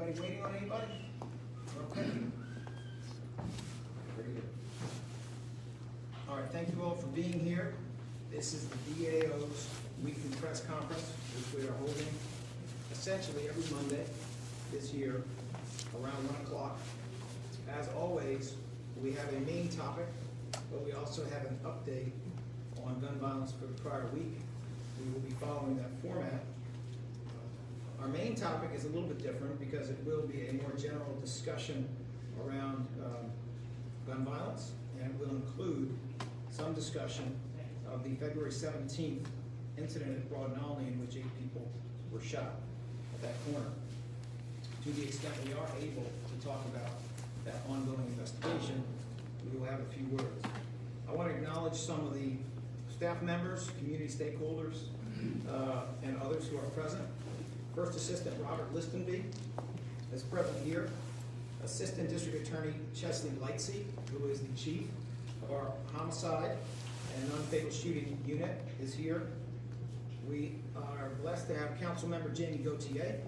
Anybody waiting on anybody? Okay. Very good. All right, thank you all for being here. This is the DAO's weekly press conference, which we are holding essentially every Monday this year around 1 o'clock. As always, we have a main topic, but we also have an update on gun violence for the prior week. We will be following that format. Our main topic is a little bit different because it will be a more general discussion around gun violence, and it will include some discussion of the February 17th incident at Olney in which 8 people were shot at that corner. To the extent we are able to talk about that ongoing investigation, we will have a few words. I want to acknowledge some of the staff members, community stakeholders, and others who are present. First Assistant Robert Listenby is present here. Assistant District Attorney Chesley Lightsey, who is the chief of our homicide and non-fatal shooting unit, is here. We are blessed to have Council Member Jamie Gauthier,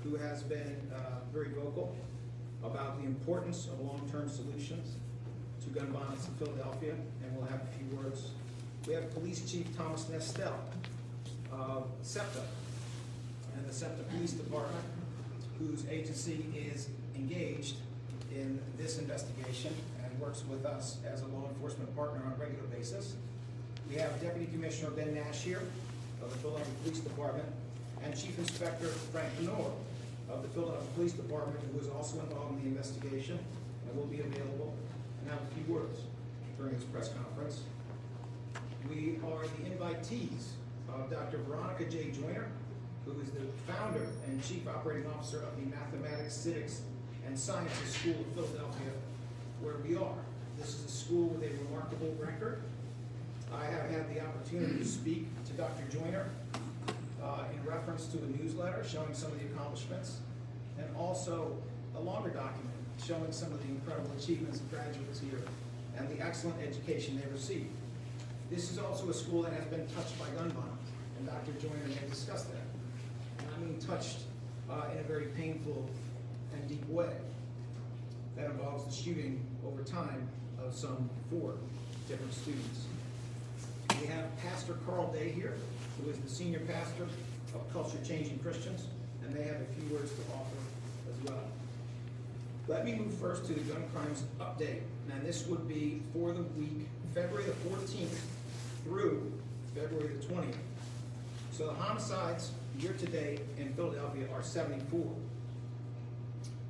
who has been very vocal about the importance of long-term solutions to gun violence in Philadelphia, and we'll have a few words. We have Police Chief Thomas Nestel of SEPTA, and the SEPTA Police Department, whose agency is engaged in this investigation and works with us as a law enforcement partner on a regular basis. We have Deputy Commissioner Ben Nash here of the Philadelphia Police Department, and Chief Inspector Frank Lenoir of the Philadelphia Police Department, who is also involved in the investigation and will be available and have a few words during this press conference. We are the invitees of Dr. Veronica J. Joyner, who is the founder and chief operating officer of the Mathematics, Civics, and Sciences School of Philadelphia, where we are. This is a school with a remarkable record. I have had the opportunity to speak to Dr. Joyner in reference to a newsletter showing some of the accomplishments, and also a longer document showing some of the incredible achievements of graduates here and the excellent education they received. This is also a school that has been touched by gun violence, and Dr. Joyner may discuss that. And I mean touched in a very painful and deep way. That involves the shooting over time of some 4 different students. We have Pastor Carl Day here, who is the senior pastor of Culture Changing Christians, and they have a few words to offer as well. Let me move first to the gun crimes update. Now this would be for the week February the 14th through February the 20th. So the homicides year to date in Philadelphia are 74.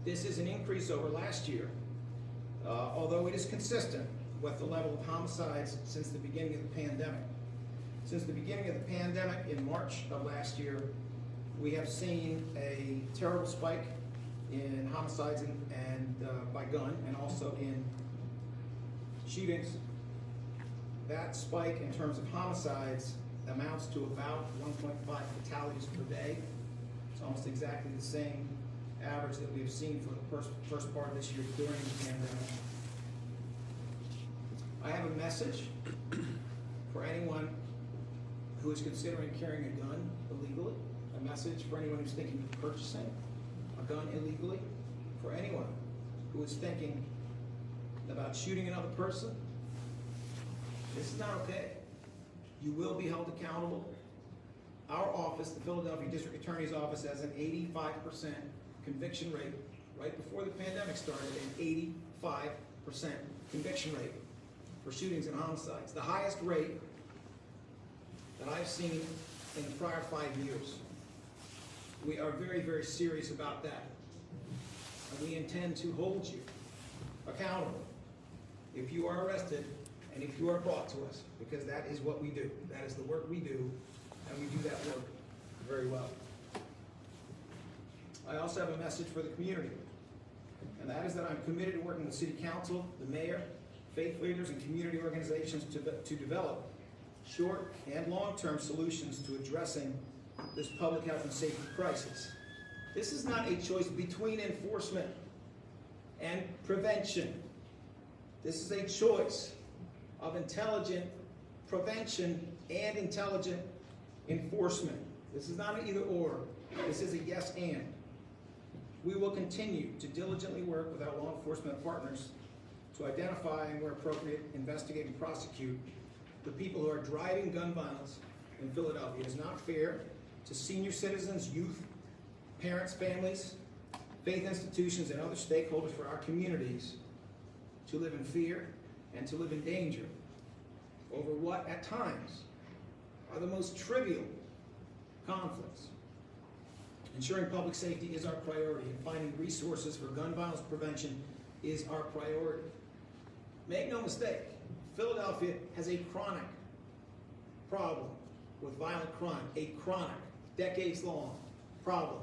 This is an increase over last year, although it is consistent with the level of homicides since the beginning of the pandemic. Since the beginning of the pandemic in March of last year, we have seen a terrible spike in homicides and by gun, and also in shootings. That spike in terms of homicides amounts to about 1.5 fatalities per day. It's almost exactly the same average that we've seen for the first part of this year during the pandemic. I have a message for anyone who is considering carrying a gun illegally, a message for anyone who's thinking of purchasing a gun illegally, for anyone who is thinking about shooting another person. This is not okay. You will be held accountable. Our office, the Philadelphia District Attorney's Office, has an 85% conviction rate. Right before the pandemic started, an 85% conviction rate for shootings and homicides. The highest rate that I've seen in the prior 5 years. We are very, very serious about that. And we intend to hold you accountable if you are arrested and if you are brought to us, because that is what we do. That is the work we do, and we do that work very well. I also have a message for the community, and that is that I'm committed to working with City Council, the Mayor, faith leaders, and community organizations to develop short and long-term solutions to addressing this public health and safety crisis. This is not a choice between enforcement and prevention. This is a choice of intelligent prevention and intelligent enforcement. This is not an either or. This is a yes and. We will continue to diligently work with our law enforcement partners to identify and, where appropriate, investigate and prosecute the people who are driving gun violence in Philadelphia. It is not fair to senior citizens, youth, parents, families, faith institutions, and other stakeholders for our communities to live in fear and to live in danger over what, at times, are the most trivial conflicts. Ensuring public safety is our priority, and finding resources for gun violence prevention is our priority. Make no mistake, Philadelphia has a chronic problem with violent crime, a chronic, decades-long problem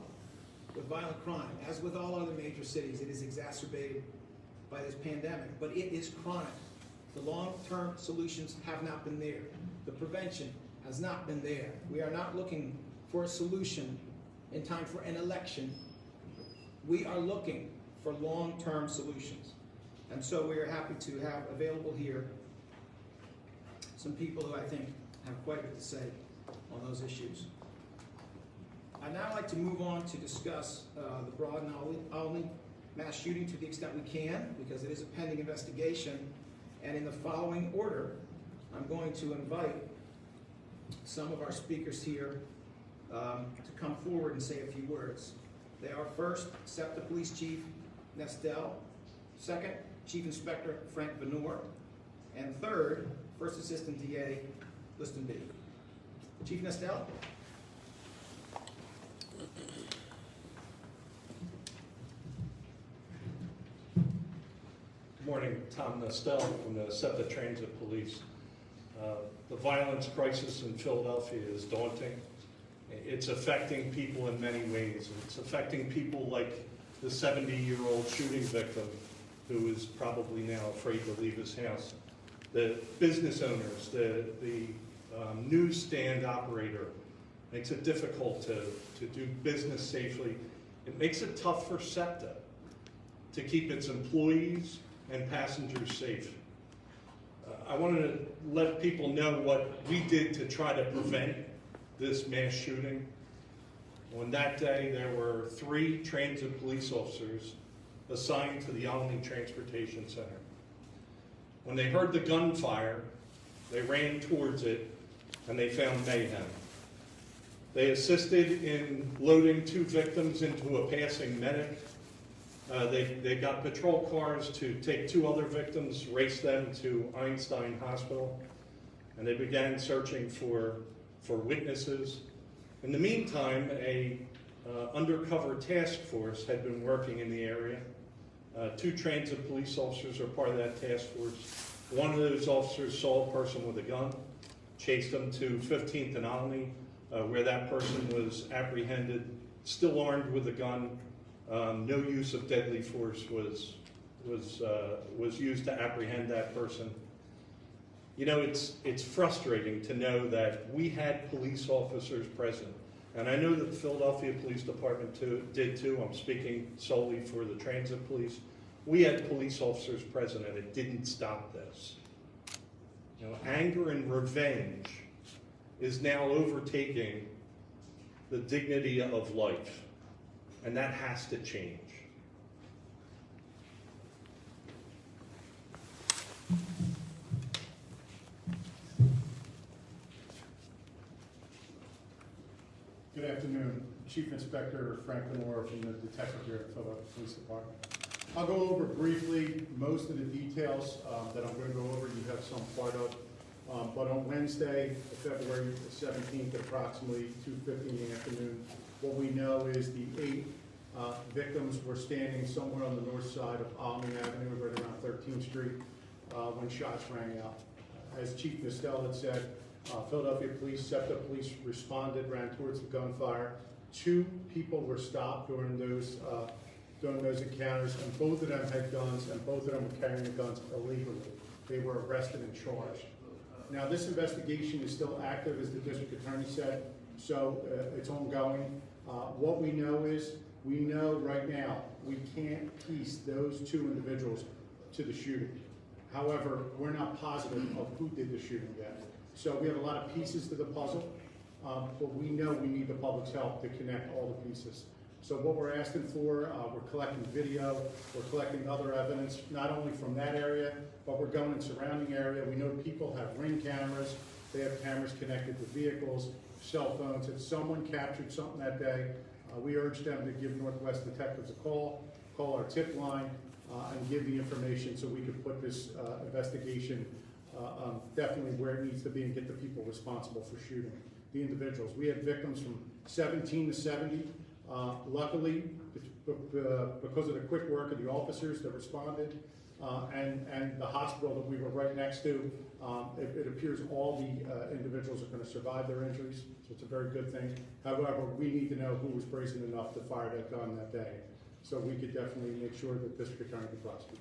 with violent crime. As with all other major cities, it is exacerbated by this pandemic, but it is chronic. The long-term solutions have not been there. The prevention has not been there. We are not looking for a solution in time for an election. We are looking for long-term solutions. And so we are happy to have available here some people who I think have quite a bit to say on those issues. I'd now like to move on to discuss the Broad and Olney mass shooting to the extent we can, because it is a pending investigation. And in the following order, I'm going to invite some of our speakers here to come forward and say a few words. They are first, SEPTA Police Chief Nestel. Second, Chief Inspector Frank Lenoir. And third, First Assistant DA Liston B. Chief Nestel. Good morning, Tom Nestel from the SEPTA Transit Police. The violence crisis in Philadelphia is daunting. It's affecting people in many ways. It's affecting people like the 70-year-old shooting victim who is probably now afraid to leave his house. The business owners, the newsstand operator, makes it difficult to do business safely. It makes it tough for SEPTA to keep its employees and passengers safe. I wanted to let people know what we did to try to prevent this mass shooting. On that day, there were 3 transit police officers assigned to the Olney Transportation Center. When they heard the gunfire, they ran towards it and they found mayhem. They assisted in loading 2 victims into a passing medic. They got patrol cars to take 2 other victims, race them to Einstein Hospital, and they began searching for witnesses. In the meantime, a undercover task force had been working in the area. 2 transit police officers are part of that task force. One of those officers saw a person with a gun, chased them to 15th and Olney, where that person was apprehended, still armed with a gun. No use of deadly force was used to apprehend that person. You know, it's frustrating to know that we had police officers present, and I know that the Philadelphia Police Department did too. I'm speaking solely for the transit police. We had police officers present, and it didn't stop this. You know, anger and revenge is now overtaking the dignity of life, and that has to change. Good afternoon. Chief Inspector Frank Lenoir from the detective here at the Philadelphia Police Department. I'll go over briefly most of the details that I'm going to go over. You have some part of. But on Wednesday, February 17th, at approximately 2:50 in the afternoon, what we know is the 8 victims were standing somewhere on the north side of Olney Avenue, right around 13th Street, when shots rang out. As Chief Nestel had said, Philadelphia Police, SEPTA Police responded, ran towards the gunfire. 2 people were stopped during those encounters, and both of them had guns, and both of them were carrying the guns illegally. They were arrested and charged. Now, this investigation is still active, as the district attorney said, so it's ongoing. What we know is, we know right now we can't piece those 2 individuals to the shooting. However, we're not positive of who did the shooting yet. So we have a lot of pieces to the puzzle, but we know we need the public's help to connect all the pieces. So what we're asking for, we're collecting video, we're collecting other evidence, not only from that area, but we're going in surrounding area. We know people have Ring cameras, they have cameras connected to vehicles, cell phones. If someone captured something that day, we urge them to give Northwest Detectives a call our tip line, and give the information so we can put this investigation definitely where it needs to be and get the people responsible for shooting the individuals. We had victims from 17 to 70. Luckily, because of the quick work of the officers that responded and the hospital that we were right next to, it appears all the individuals are going to survive their injuries, so it's a very good thing. However, we need to know who was brazen enough to fire that gun that day, so we could definitely make sure that district attorney can prosecute.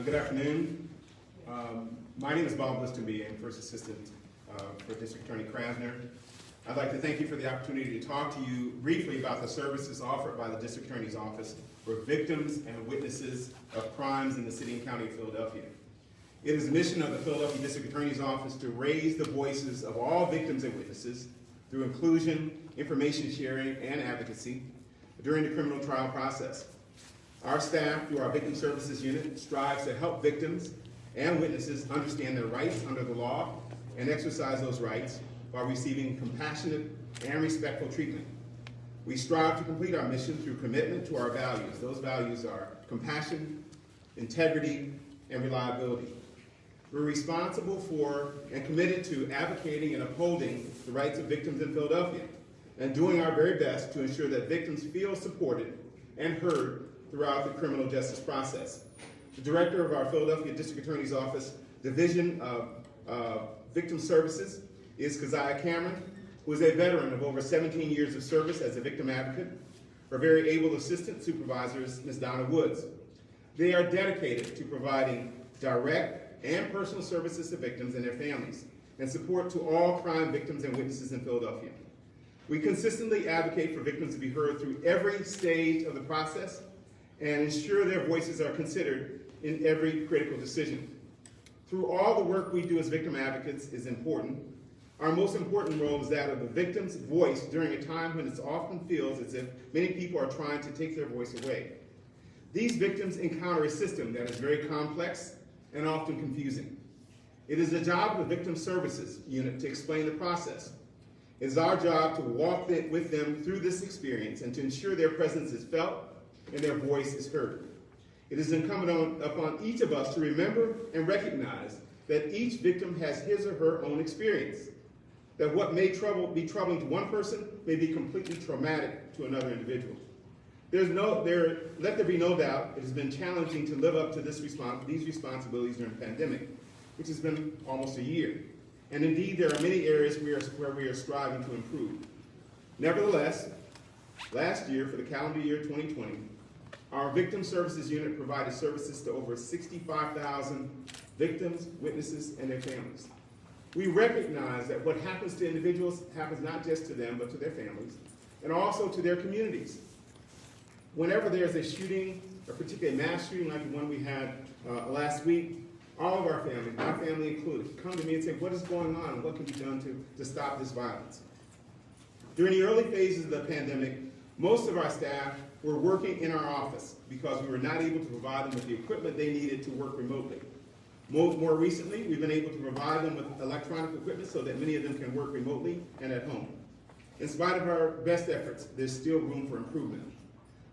Good afternoon. My name is Bob Listenby. I'm First Assistant for District Attorney Krasner. I'd like to thank you for the opportunity to talk to you briefly about the services offered by the District Attorney's Office for victims and witnesses of crimes in the city and county of Philadelphia. It is the mission of the Philadelphia District Attorney's Office to raise the voices of all victims and witnesses through inclusion, information sharing, and advocacy during the criminal trial process. Our staff, through our Victim Services Unit, strives to help victims and witnesses understand their rights under the law and exercise those rights while receiving compassionate and respectful treatment. We strive to complete our mission through commitment to our values. Those values are compassion, integrity, and reliability. We're responsible for and committed to advocating and upholding the rights of victims in Philadelphia and doing our very best to ensure that victims feel supported and heard throughout the criminal justice process. The director of our Philadelphia District Attorney's Office Division of Victim Services is Keziah Cameron, who is a veteran of over 17 years of service as a victim advocate. Her very able assistant supervisor is Ms. Donna Woods. They are dedicated to providing direct and personal services to victims and their families and support to all crime victims and witnesses in Philadelphia. We consistently advocate for victims to be heard through every stage of the process and ensure their voices are considered in every critical decision. Through all the work we do as victim advocates is important. Our most important role is that of the victim's voice during a time when it often feels as if many people are trying to take their voice away. These victims encounter a system that is very complex and often confusing. It is the job of the Victim Services Unit to explain the process. It is our job to walk with them through this experience and to ensure their presence is felt and their voice is heard. It is incumbent upon each of us to remember and that each victim has his or her own experience, that what may be troubling to one person may be completely traumatic to another individual. Let there be no doubt it has been challenging to live up to these responsibilities during the pandemic, which has been almost a year. And indeed, there are many areas where we are striving to improve. Nevertheless, last year, for the calendar year 2020, our Victim Services Unit provided services to over 65,000 victims, witnesses, and their families. We recognize that what happens to individuals happens not just to them, but to their families, and also to their communities. Whenever there's a shooting, a particular mass shooting like the one we had last week, all of our family, my family included, come to me and say, what is going on and what can be done to stop this violence? During the early phases of the pandemic, most of our staff were working in our office because we were not able to provide them with the equipment they needed to work remotely. More recently, we've been able to provide them with electronic equipment so that many of them can work remotely and at home. In spite of our best efforts, there's still room for improvement.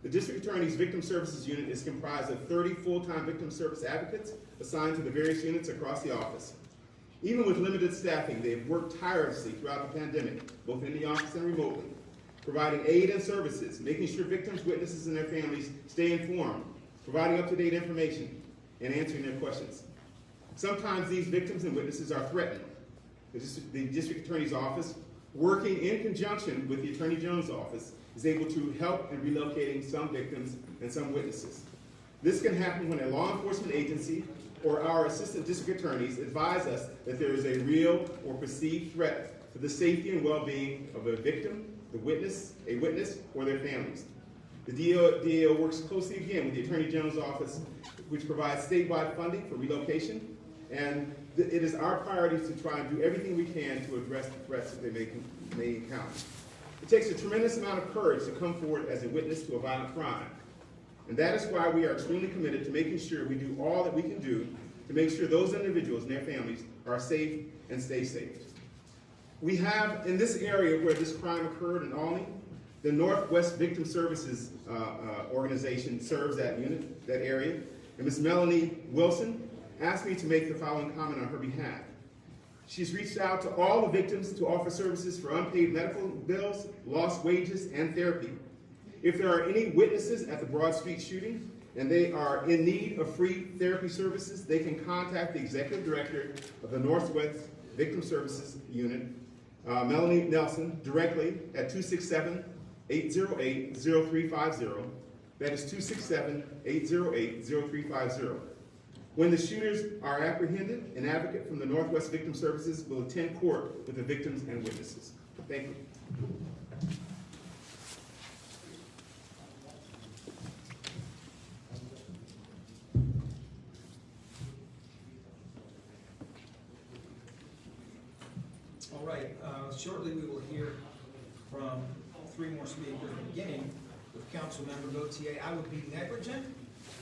The District Attorney's Victim Services Unit is comprised of 30 full-time victim service advocates assigned to the various units across the office. Even with limited staffing, they've worked tirelessly throughout the pandemic, both in the office and remotely, providing aid and services, making sure victims, witnesses, and their families stay informed, providing up-to-date information, and answering their questions. Sometimes these victims and witnesses are threatened. The District Attorney's Office, working in conjunction with the Attorney General's Office, is able to help in relocating some victims and some witnesses. This can happen when a law enforcement agency or our assistant district attorneys advise us that there is a real or perceived threat to the safety and well-being of a victim, a witness, or their families. The DAO works closely again with the Attorney General's office, which provides statewide funding for relocation, and it is our priority to try and do everything we can to address the threats that they may encounter. It takes a tremendous amount of courage to come forward as a witness to a violent crime, and that is why we are extremely committed to making sure we do all that we can do to make sure those individuals and their families are safe and stay safe. We have, in this area where this crime occurred in Olney, the Northwest Victim Services organization serves that unit, that area, and Ms. Melanie Wilson asked me to make the following comment on her behalf. She's reached out to all the victims to offer services for unpaid medical bills, lost wages, and therapy. If there are any witnesses at the Broad Street shooting and they are in need of free therapy services, they can contact the Executive Director of the Northwest Victim Services Unit, Melanie Nelson, directly at 267-808-0350. That is 267-808-0350. When the shooters are apprehended, an advocate from the Northwest Victim Services will attend court with the victims and witnesses. Thank you. All right, shortly we will hear from three more speakers, beginning with Councilmember Gautier. I would be negligent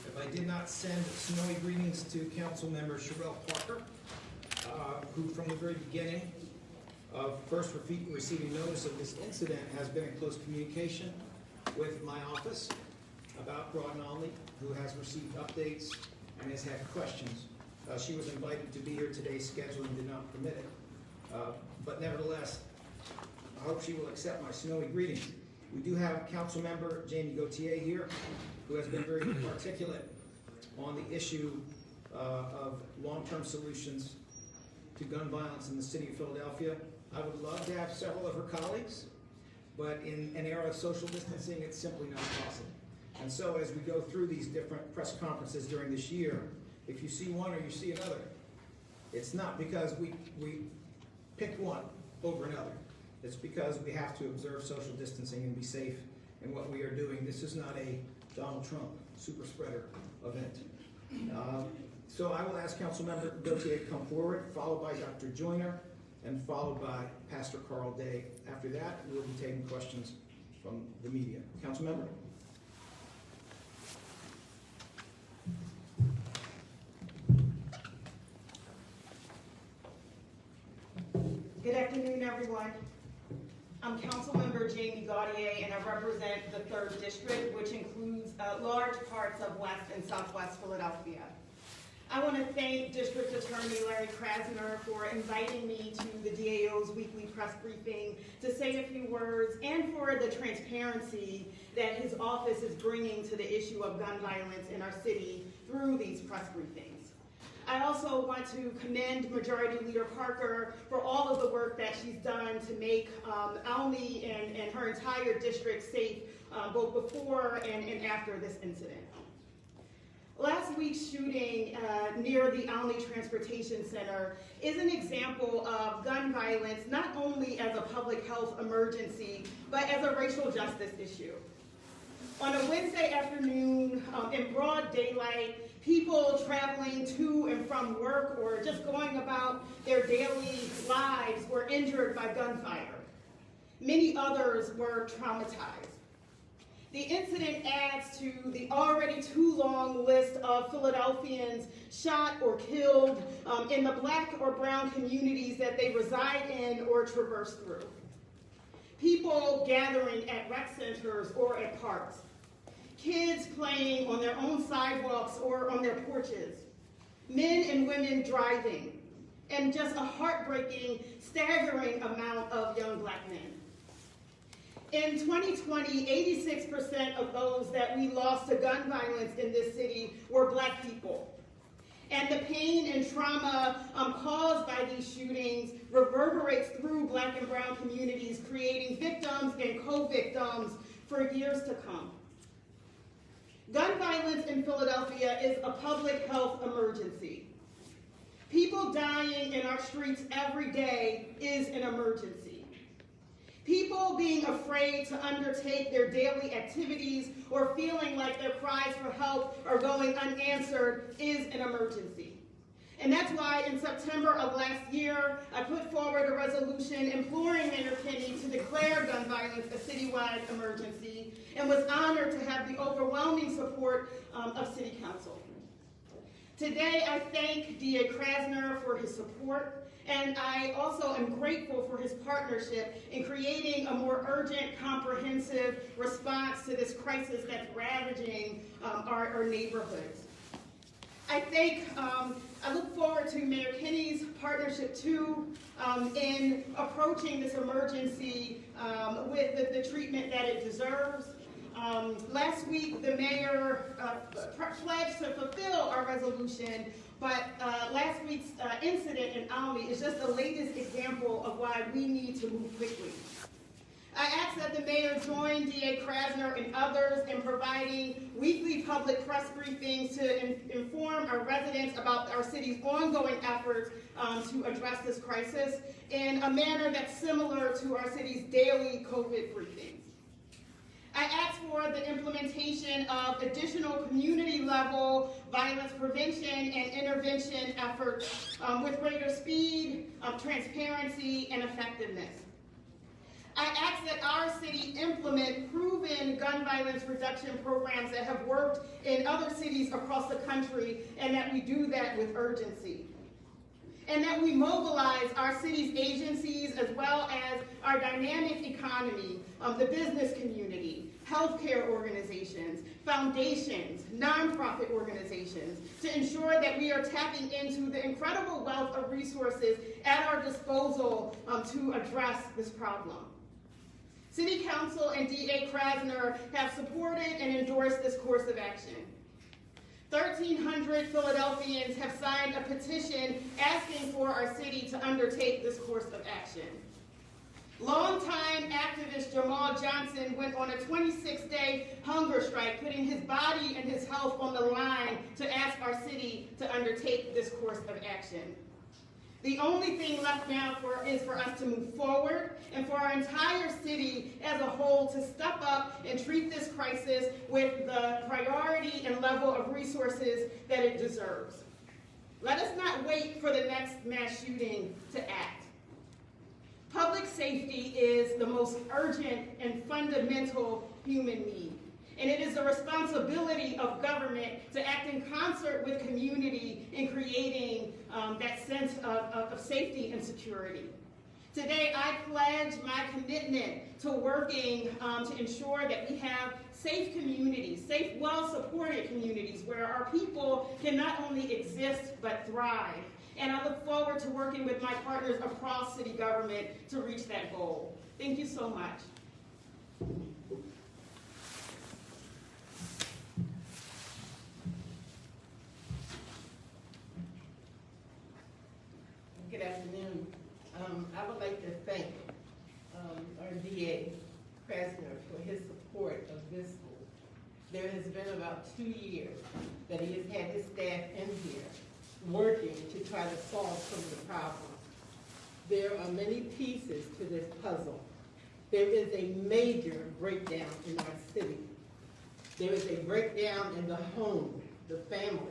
if I did not send snowy greetings to Councilmember Sherelle Parker, who from the very beginning of first receiving notice of this incident has been in close communication with my office about Broad and Olney, who has received updates and has had questions. She was invited to be here today, scheduling did not permit it. But nevertheless, I hope she will accept my snowy greetings. We do have Councilmember Jamie Gautier here, who has been very articulate on the issue of long-term solutions to gun violence in the city of Philadelphia. I would love to have several of her colleagues, but in an era of social distancing, it's simply not possible. And so as we go through these different press conferences during this year, if you see one or you see another, it's not because we pick one over another. It's because we have to observe social distancing and be safe in what we are doing. This is not a Donald Trump super spreader event. So I will ask Councilmember Gautier to come forward, followed by Dr. Joyner, and followed by Pastor Carl Day. After that, we will be taking questions from the media. Councilmember? Good afternoon, everyone. I'm Councilmember Jamie Gautier, and I represent the 3rd District, which includes large parts of West and Southwest Philadelphia. I want to thank District Attorney Larry Krasner for inviting me to the DAO's weekly press briefing to say a few words, and for the transparency that his office is bringing to the issue of gun violence in our city through these press briefings. I also want to commend Majority Leader Parker for all of the work that she's done to make Olney and her entire district safe both before and after this incident. Last week's shooting near the Olney Transportation Center is an example of gun violence not only as a public health emergency, but as a racial justice issue. On a Wednesday afternoon in broad daylight, people traveling to and from work or just going about their daily lives were injured by gunfire. Many others were traumatized. The incident adds to the already too long list of Philadelphians shot or killed in the Black or brown communities that they reside in or traverse through. People gathering at rec centers or at parks. Kids playing on their own sidewalks or on their porches. Men and women driving. And just a heartbreaking, staggering amount of young Black men. In 2020, 86% of those that we lost to gun violence in this city were Black people. And the pain and trauma caused by these shootings reverberates through Black and brown communities, creating victims and co-victims for years to come. Gun violence in Philadelphia is a public health emergency. People dying in our streets every day is an emergency. People being afraid to undertake their daily activities or feeling like their cries for help are going unanswered is an emergency. And that's why in September of last year, I put forward a resolution imploring Mayor Kinney to declare gun violence a citywide emergency, and was honored to have the overwhelming support of City Council. Today, I thank DA Krasner for his support, and I also am grateful for his partnership in creating a more urgent, comprehensive response to this crisis that's ravaging our neighborhoods. I look forward to Mayor Kinney's partnership too in approaching this emergency with the treatment that it deserves. Last week, the mayor pledged to fulfill our resolution, but last week's incident in Olney is just the latest example of why we need to move quickly. I ask that the mayor join DA Krasner and others in providing weekly public press briefings to inform our residents about our city's ongoing efforts to address this crisis in a manner that's similar to our city's daily COVID briefings. I ask for the implementation of additional community-level violence prevention and intervention efforts with greater speed, transparency, and effectiveness. I ask that our city implement proven gun violence reduction programs that have worked in other cities across the country, and that we do that with urgency. And that we mobilize our city's agencies as well as our dynamic economy, the business community, healthcare organizations, foundations, nonprofit organizations, to ensure that we are tapping into the incredible wealth of resources at our disposal to address this problem. City Council and DA Krasner have supported and endorsed this course of action. 1,300 Philadelphians have signed a petition asking for our city to undertake this course of action. Longtime activist Jamal Johnson went on a 26-day hunger strike, putting his body and his health on the line to ask our city to undertake this course of action. The only thing left now is for us to move forward and for our entire city as a whole to step up and treat this crisis with the priority and level of resources that it deserves. Let us not wait for the next mass shooting to act. Public safety is the most urgent and fundamental human need. And it is the responsibility of government to act in concert with community in creating that sense of safety and security. Today, I pledge my commitment to working to ensure that we have safe communities, safe, well-supported communities where our people can not only exist but thrive. And I look forward to working with my partners across city government to reach that goal. Thank you so much. Good afternoon. I would like to thank our DA, Krasner, for his support of this school. There has been about 2 years that he has had his staff in here working to try to solve some of the problems. There are many pieces to this puzzle. There is a major breakdown in our city. There is a breakdown in the home, the family.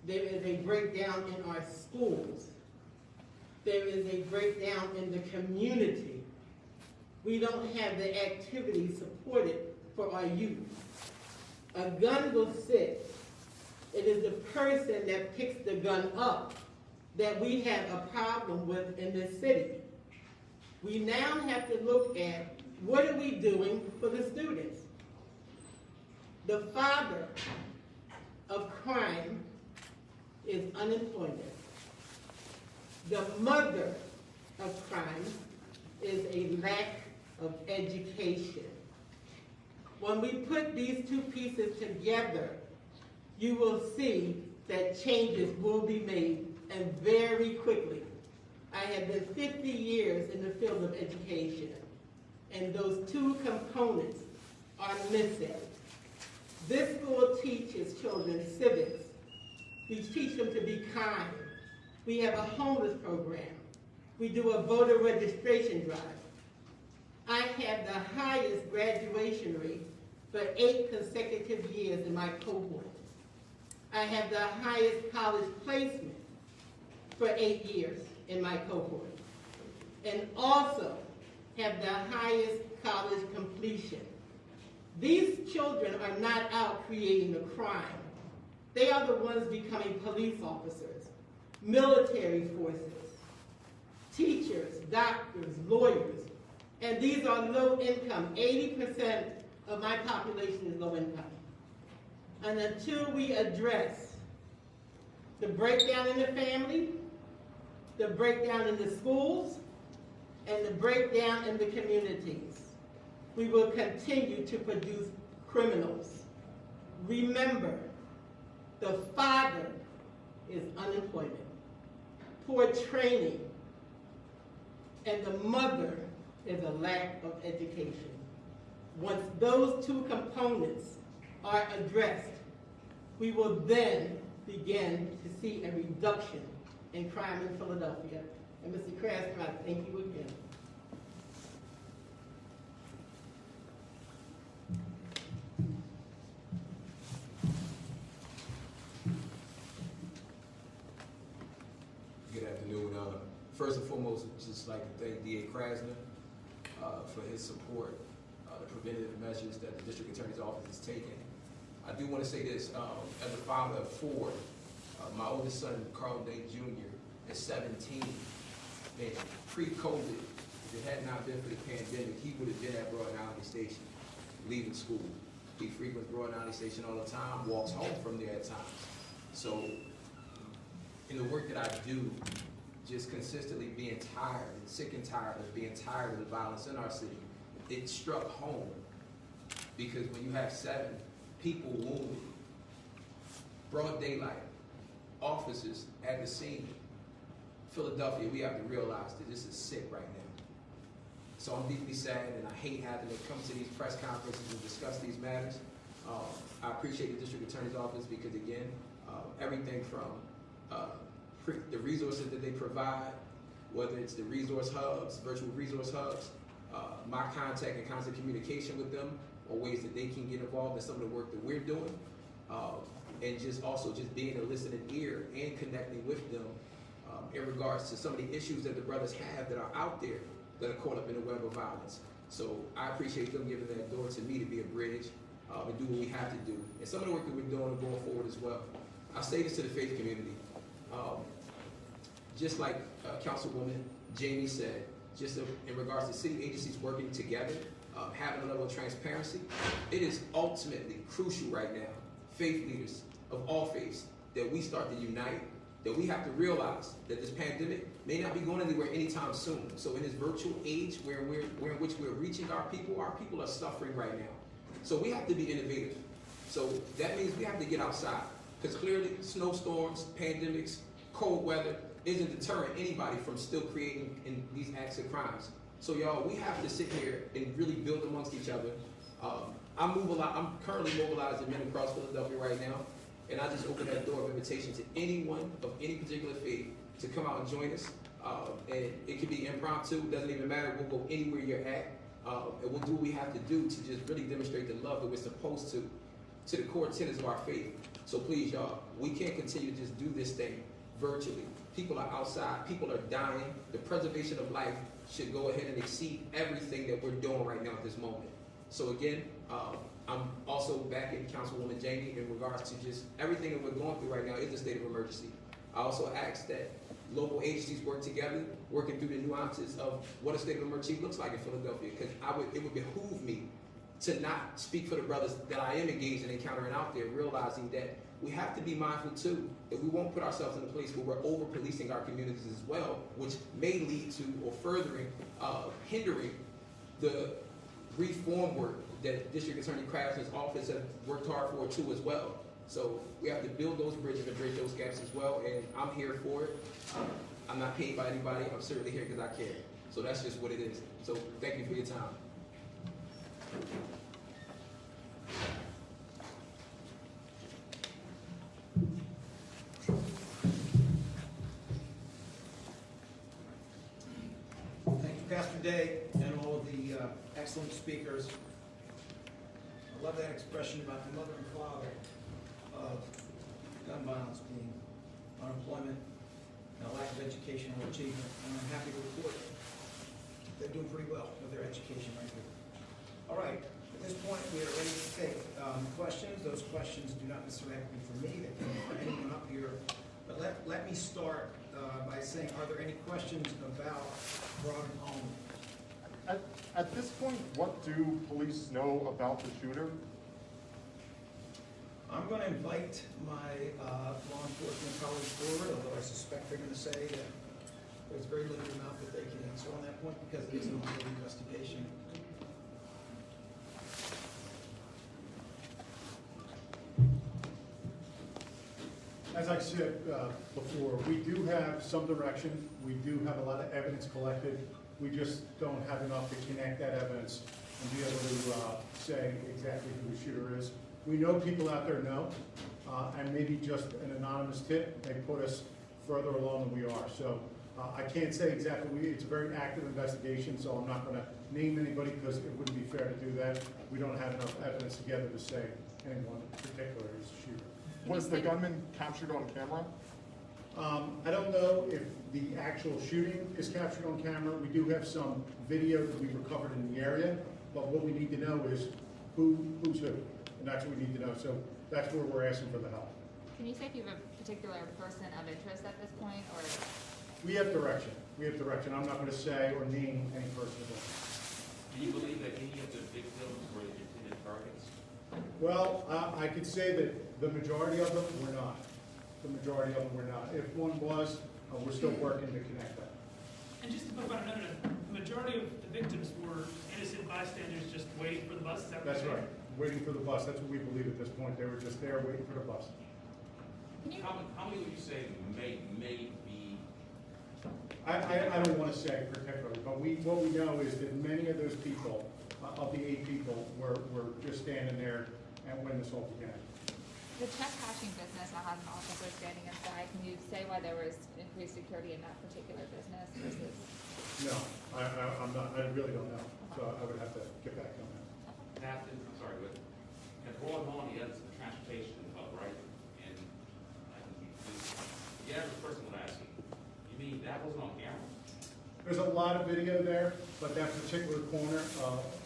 There is a breakdown in our schools. There is a breakdown in the community. We don't have the activities supported for our youth. A gun will sit. It is the person that picks the gun up that we have a problem with in this city. We now have to look at what are we doing for the students. The father of crime is unemployment. The mother of crime is a lack of education. When we put these two pieces together, you will see that changes will be made, and very quickly. I have been 50 years in the field of education, and those two components are missing. This school teaches children civics. We teach them to be kind. We have a homeless program. We do a voter registration drive. I have the highest graduation rate for 8 consecutive years in my cohort. I have the highest college placement for 8 years in my cohort, and also have the highest college completion. These children are not out creating a crime. They are the ones becoming police officers, military forces, teachers, doctors, lawyers, and these are low income. 80% of my population is low income. And until we address the breakdown in the family, the breakdown in the schools, and the breakdown in the communities, we will continue to produce criminals. Remember, the father is unemployment, poor training, and the mother is a lack of education. Once those two components are addressed, we will then begin to see a reduction in crime in Philadelphia. And Mr. Krasner, I thank you again. Good afternoon. First and foremost, I'd just like to thank D.A. Krasner for his support, the preventative measures that the District Attorney's Office is taking. I do want to say this, as a father of 4, my oldest son, Carl Day Jr., is 17, and pre-COVID, if it had not been for the pandemic, he would have been at Broad Island Station, leaving school. He frequents Broad Island Station all the time, walks home from there at times. So, in the work that I do, just consistently being tired and sick and tired of being tired of the violence in our city, it struck home. Because when you have 7 people wounded, broad daylight, officers at the scene, Philadelphia, we have to realize that this is sick right now. So I'm deeply sad, and I hate having to come to these press conferences and discuss these matters. I appreciate the District Attorney's Office because, again, everything from the resources that they provide, whether it's the resource hubs, virtual resource hubs, my contact and constant communication with them, or ways that they can get involved in some of the work that we're doing, and just also just being a listening ear and connecting with them in regards to some of the issues that the brothers have that are out there that are caught up in the web of violence. So I appreciate them giving that door to me to be a bridge and do what we have to do. And some of the work that we're doing going forward as well. I say this to the faith community. Just like Councilwoman Jamie said, just in regards to city agencies working together, having a level of transparency, it is ultimately crucial right now, faith leaders of all faiths, that we start to unite, that we have to realize that this pandemic may not be going anywhere anytime soon. So in this virtual age where in which we're reaching our people are suffering right now. So we have to be innovative. So that means we have to get outside, because clearly snowstorms, pandemics, cold weather isn't deterring anybody from still creating in these acts of crimes. So y'all, we have to sit here and really build amongst each other. I'm currently mobilizing men across Philadelphia right now, and I just open that door of invitation to anyone of any particular faith to come out and join us. And it can be impromptu, doesn't even matter, we'll go anywhere you're at, and we'll do what we have to do to just really demonstrate the love that we're supposed to the core tenets of our faith. So please, y'all, we can't continue to just do this thing virtually. People are outside, people are dying. The preservation of life should go ahead and exceed everything that we're doing right now at this moment. So again, I'm also backing Councilwoman Jamie in regards to just everything that we're going through right now is a state of emergency. I also ask that local agencies work together, working through the nuances of what a state of emergency looks like in Philadelphia, because it would behoove me to not speak for the brothers that I am engaged in encountering out there, realizing that we have to be mindful too, that we won't put ourselves in a place where we're over-policing our communities as well, which may lead to or furthering, hindering the reform work that District Attorney Krasner's office has worked hard for too as well. So we have to build those bridges and bridge those gaps as well, and I'm here for it. I'm not paid by anybody, I'm certainly here because I care. So that's just what it is. So thank you for your time. Thank you, Pastor Day, and all of the excellent speakers. I love that expression about the mother and father of gun violence being unemployment and a lack of educational achievement. And I'm happy to report they're doing pretty well with their education right here. All right, at this point, we are ready to take questions. Those questions do not necessarily have to be for me, they can be for anyone up here. But let me start by saying, are there any questions about Broad and Olney? At this point, what do police know about the shooter? I'm going to invite my law enforcement colleagues forward, although I suspect they're going to say that there's very limited amount that they can answer on that point because it is an ongoing investigation. As I said before, we do have some direction. We do have a lot of evidence collected. We just don't have enough to connect that evidence and be able to say exactly who the shooter is. We know people out there know, and maybe just an anonymous tip may put us further along than we are. So I can't say exactly. It's a very active investigation, so I'm not going to name anybody because it wouldn't be fair to do that. We don't have enough evidence together to say anyone in particular is the shooter. Was the gunman captured on camera? I don't know if the actual shooting is captured on camera. We do have some video that we recovered in the area, but what we need to know is who's who, and that's what we need to know. So that's where we're asking for the help. Can you say if you have a particular person of interest at this point, or? We have direction. We have direction. I'm not going to say or name any person. Do you believe that any of the victims were intended targets? Well, I could say that the majority of them were not. The majority of them were not. If one was, we're still working to connect that. And just to put about another, the majority of the victims were innocent bystanders just waiting for the bus, is that what That's you're right. saying? Waiting for the bus. That's what we believe at this point. They were just there waiting for the bus. Can you? How many would you say may be? I don't want to say particularly, but what we know is that many of those people, of the 8 people, were just standing there and when this all began. The check cashing business now has an officer standing inside. Can you say why there was increased security in that particular business versus? No, I'm not. I really don't know. So I would have to get back on that. Captain, I'm sorry, but at Royal Olney, that's the transportation hub, right? And the average person would ask you, you mean that wasn't on camera? There's a lot of video there, but that particular corner,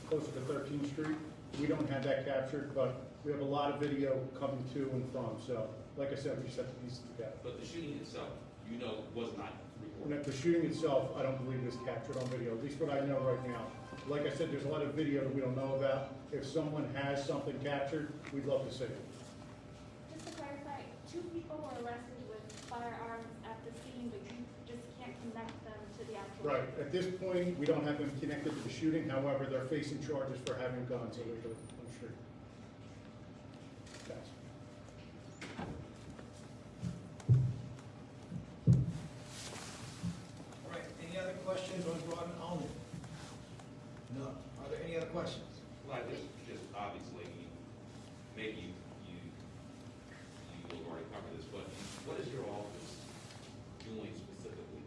closer to 13th Street, we don't have that captured, but we have a lot of video coming to and from. So, like I said, we set the pieces together. But the shooting itself, you know, was not recorded. And the shooting itself, I don't believe is captured on video, at least what I know right now. Like I said, there's a lot of video that we don't know about. If someone has something captured, we'd love to see it. Just to clarify, 2 people were arrested with firearms at the scene, but you just can't connect them to the actual. Right. At this point, we don't have them connected to the shooting. However, they're facing charges for having guns illegally on the street. Thanks. All right, any other questions on Broad and Olney? No. Are there any other questions? Like, just obviously, maybe you will already cover this, but what is your office doing specifically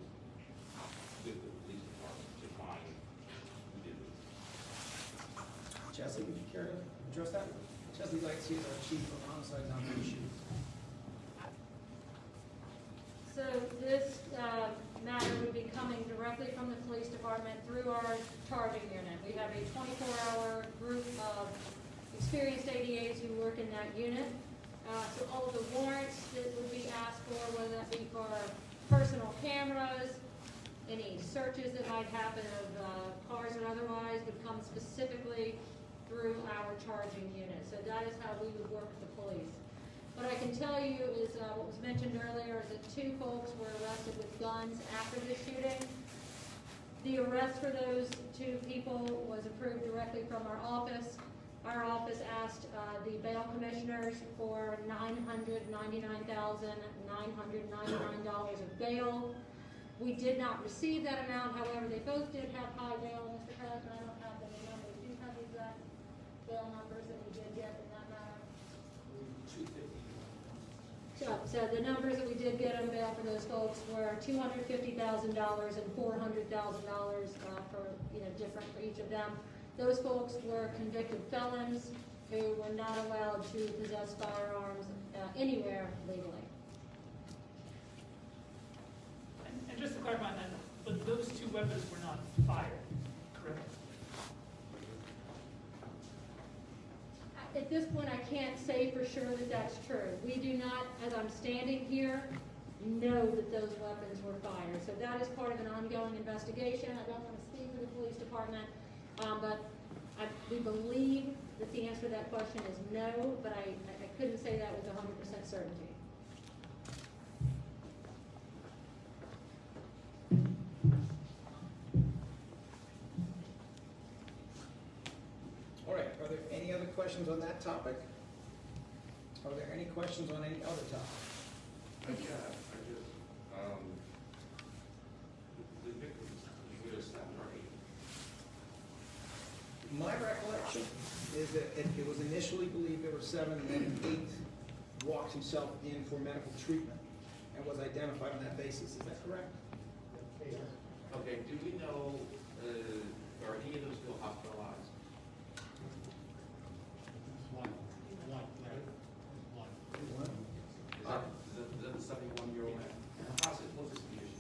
with the police department to find who did this? Chesley, would you care to address that? Chesley Lights, he's our chief of homicide non-issue. So this matter would be coming directly from the police department through our charging unit. We have a 24-hour group of experienced ADAs who work in that unit. So all of the warrants that would be asked for, whether that be for personal cameras, any searches that might happen of cars and otherwise, would come specifically through our charging unit. So that is how we would work with the police. What I can tell you is what was mentioned earlier is that 2 folks were arrested with guns after the shooting. The arrest for those 2 people was approved directly from our office. Our office asked the bail commissioners for $999,999 of bail. We did not receive that amount, however, they both did have high bail. Mr. Krasner, I don't have the numbers. Do you have the exact bail numbers that we did get in that matter? 250. So the numbers that we did get on bail for those folks were $250,000 and $400,000 for different for each of them. Those folks were convicted felons who were not allowed to possess firearms anywhere legally. And just to clarify on that, but those two weapons were not fired, correct? At this point, I can't say for sure that that's true. We do not, as I'm standing here, know that those weapons were fired. So that is part of an ongoing investigation. I don't want to speak for the police department, but we believe that the answer to that question is no, but I couldn't say that with 100% certainty. All right, are there any other questions on that topic? Are there any questions on any other topic? The victims, you would have 7 or 8. My recollection is that it was initially believed there were 7, and then an 8th walked himself in for medical treatment and was identified on that basis. Is that correct? Okay, do we know, are any of them still hospitalized? Is that the 71-year-old man? How's it, what's his condition?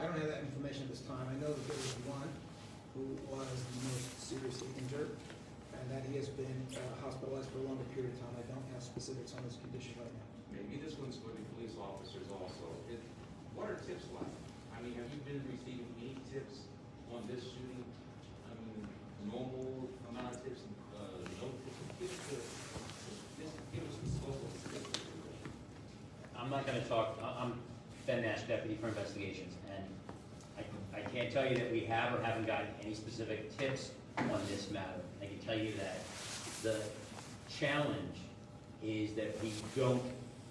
I don't have that information at this time. I know that there was one who was the most seriously injured, and that he has been hospitalized for a longer period of time. I don't have specifics on his condition right now. Maybe this one's for the police officers also. What are tips like? I mean, have you been receiving any tips on this shooting? I mean, normal amount of tips, no tips? Just give us some scope of tips. I'm not gonna talk, I'm Ben Nash, Deputy for Investigations, and I can't tell you that we have or haven't gotten any specific tips on this matter. I can tell you that the challenge is that we don't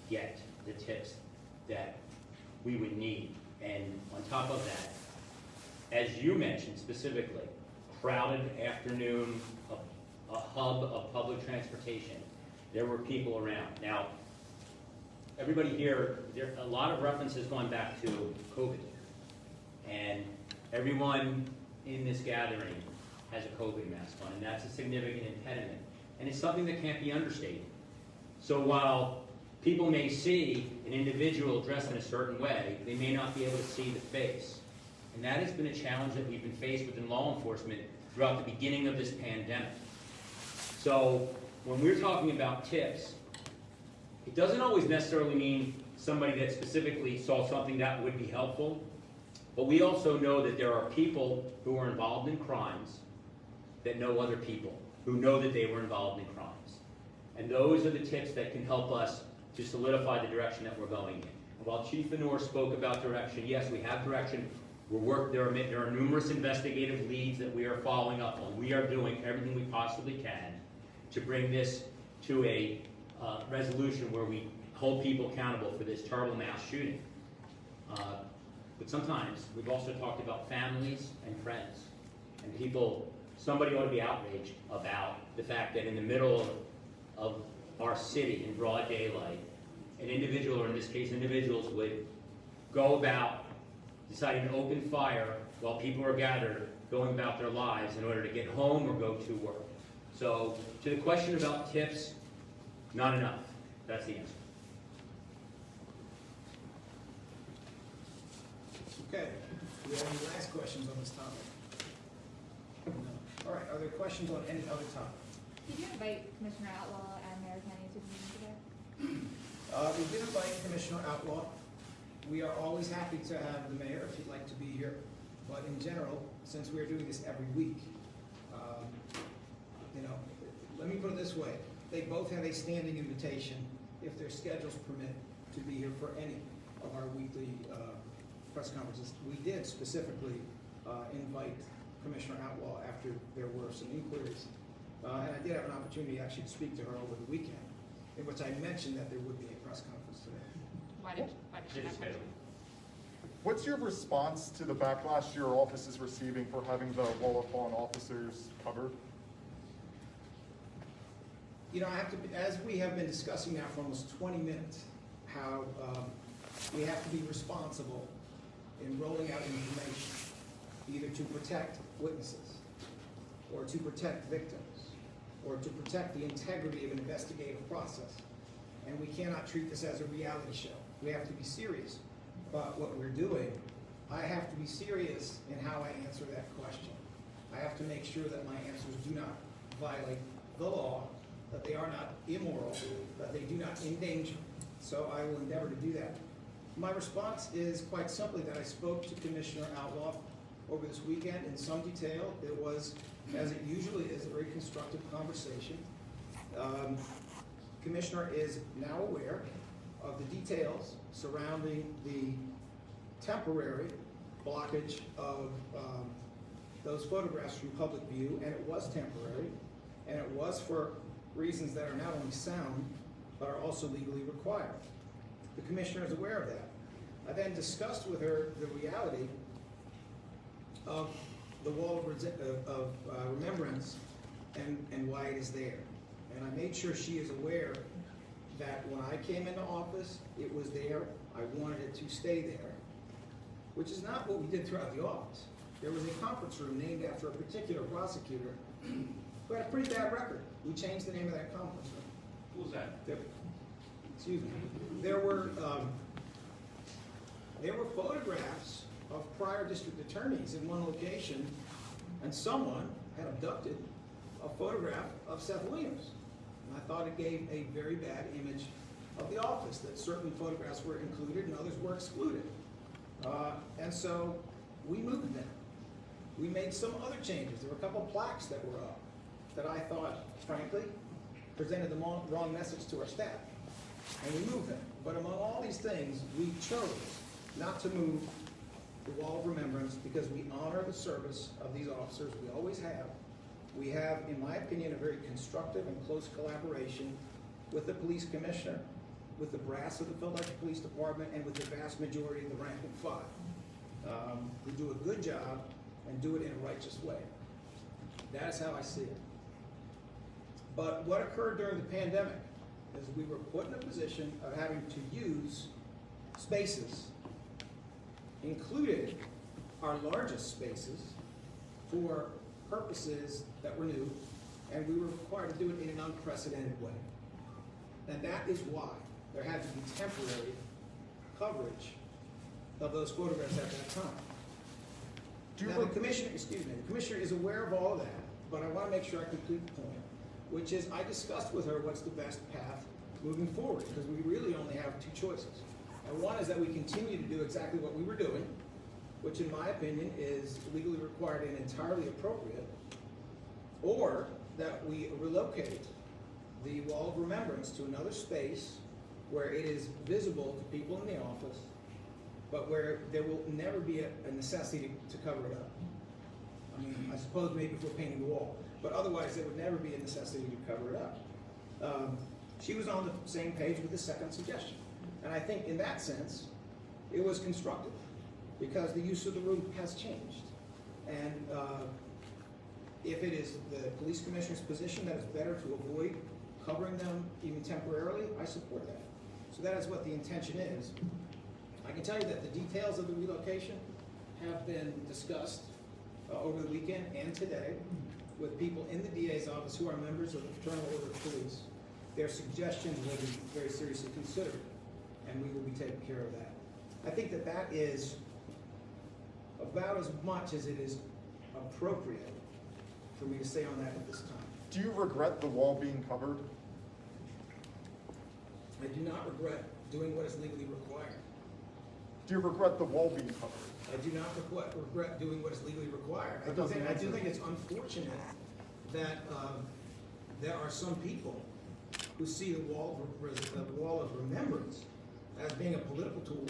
get the tips that we would need. And on top of that, as you mentioned specifically, crowded afternoon, a hub of public transportation, there were people around. Now, everybody here, a lot of references going back to COVID. And everyone in this gathering has a COVID mask on, and that's a significant impediment. And it's something that can't be understated. So while people may see an individual dressed in a certain way, they may not be able to see the face. And that has been a challenge that we've been faced with in law enforcement throughout the beginning of this pandemic. So when we're talking about tips, it doesn't always necessarily mean somebody that specifically saw something that would be helpful, but we also know that there are people who are involved in crimes that know other people who know that they were involved in crimes. And those are the tips that can help us to solidify the direction that we're going in. And while Chief Lenoir spoke about direction, yes, we have direction. There are numerous investigative leads that we are following up on. We are doing everything we possibly can to bring this to a resolution where we hold people accountable for this terrible mass shooting. But sometimes we've also talked about families and friends and people. Somebody ought to be outraged about the fact that in the middle of our city in broad daylight, an individual, or in this case individuals, would go about deciding to open fire while people are gathered, going about their lives in order to get home or go to work. So to the question about tips, not enough. That's the answer. Okay, do we have any last questions on this topic? No. All right, are there questions on any other topic? Did you invite Commissioner Outlaw and Mayor Kenny to the meeting today? We did invite Commissioner Outlaw. We are always happy to have the mayor if he'd like to be here. But in general, since we're doing this every week, let me put it this way. They both have a standing invitation, if their schedules permit, to be here for any of our weekly press conferences. We did specifically invite Commissioner Outlaw after there were some inquiries. And I did have an opportunity actually to speak to her over the weekend, in which I mentioned that there would be a press conference today. Why did she not come? What's your response to the backlash your office is receiving for having the Wallapawn officers covered? I have to, as we have been discussing now for almost 20 minutes, how we have to be responsible in rolling out information. either to protect witnesses, or to protect victims, or to protect the integrity of an investigative process. And we cannot treat this as a reality show. We have to be serious about what we're doing. I have to be serious in how I answer that question. I have to make sure that my answers do not violate the law, that they are not immoral, that they do not endanger. So I will endeavor to do that. My response is quite simply that I spoke to Commissioner Outlaw over this weekend in some detail. It was, as it usually is, a very constructive conversation. Commissioner is now aware of the details surrounding the temporary blockage of those photographs from public view, and it was temporary, and it was for reasons that are not only sound, but are also legally required. The Commissioner is aware of that. I then discussed with her the reality of the wall of remembrance and why it is there. And I made sure she is aware that when I came into office, it was there. I wanted it to stay there, which is not what we did throughout the office. There was a conference room named after a particular prosecutor who had a pretty bad record. We changed the name of that conference room. Who was that? Excuse me. There were photographs of prior district attorneys in one location, and someone had abducted a photograph of Seth Williams. And I thought it gave a very bad image of the office, that certain photographs were included and others were excluded. And so we moved them. We made some other changes. There were a couple of plaques that were up that I thought, frankly, presented the wrong message to our staff. And we moved them. But among all these things, we chose not to move the wall of remembrance because we honor the service of these officers. We always have. We have, in my opinion, a very constructive and close collaboration with the police commissioner, with the brass of the Philadelphia Police Department, and with the vast majority of the rank and file. We do a good job and do it in a righteous way. That is how I see it. But what occurred during the pandemic is we were put in a position of having to use spaces, included our largest spaces, for purposes that were new, and we were required to do it in an unprecedented way. And that is why there had to be temporary coverage of those photographs at that time. Now, the commissioner is aware of all of that, but I want to make sure I complete the point, which is I discussed with her what's the best path moving forward, because we really only have two choices. And one is that we continue to do exactly what we were doing, which in my opinion is legally required and entirely appropriate, or that we relocate the wall of remembrance to another space where it is visible to people in the office, but where there will never be a necessity to cover it up. I mean, I suppose maybe if we're painting the wall, but otherwise there would never be a necessity to cover it up. She was on the same page with the second suggestion. And I think in that sense, it was constructive because the use of the room has changed. And if it is the police commissioner's position that it's better to avoid covering them even temporarily, I support that. So that is what the intention is. I can tell you that the details of the relocation have been discussed over the weekend and today with people in the DA's office who are members of the Fraternal Order of Police. Their suggestions will be very seriously considered, and we will be taking care of that. I think that that is about as much as it is appropriate for me to say on that at this time. Do you regret the wall being covered? I do not regret doing what is legally required. Do you regret the wall being covered? I do not regret doing what is legally required. I do think it's unfortunate that there are some people who see the wall of remembrance as being a political tool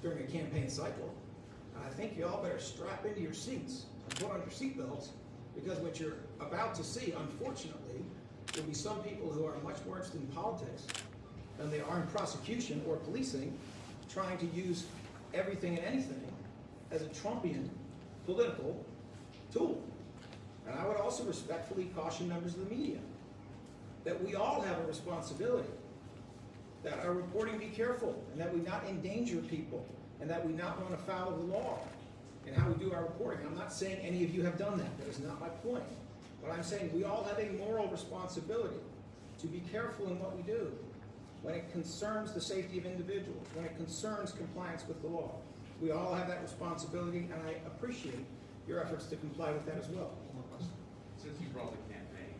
during a campaign cycle. And I think you all better strap into your seats and put on your seatbelts, because what you're about to see, unfortunately, will be some people who are much more interested in politics than they are in prosecution or policing, trying to use everything and anything as a Trumpian political tool. And I would also respectfully caution members of the media that we all have a responsibility, that our reporting be careful, and that we not endanger people, and that we not run afoul of the law. in how we do our reporting. I'm not saying any of you have done that. That is not my point. But I'm saying we all have a moral responsibility to be careful in what we do when it concerns the safety of individuals, when it concerns compliance with the law. We all have that responsibility, and I appreciate your efforts to comply with that as well. Since you brought the campaign,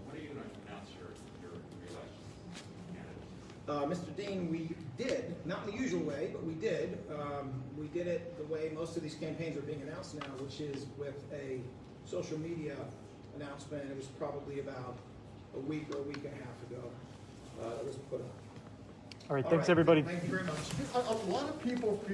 when are you going to announce your re-election candidate? Mr. Dean, we did, not in the usual way, but we did. We did it the way most of these campaigns are being announced now, which is with a social media announcement. It was probably about a week or a week and a half ago that was put up. All right, thanks, everybody. Thank you very much. A lot of people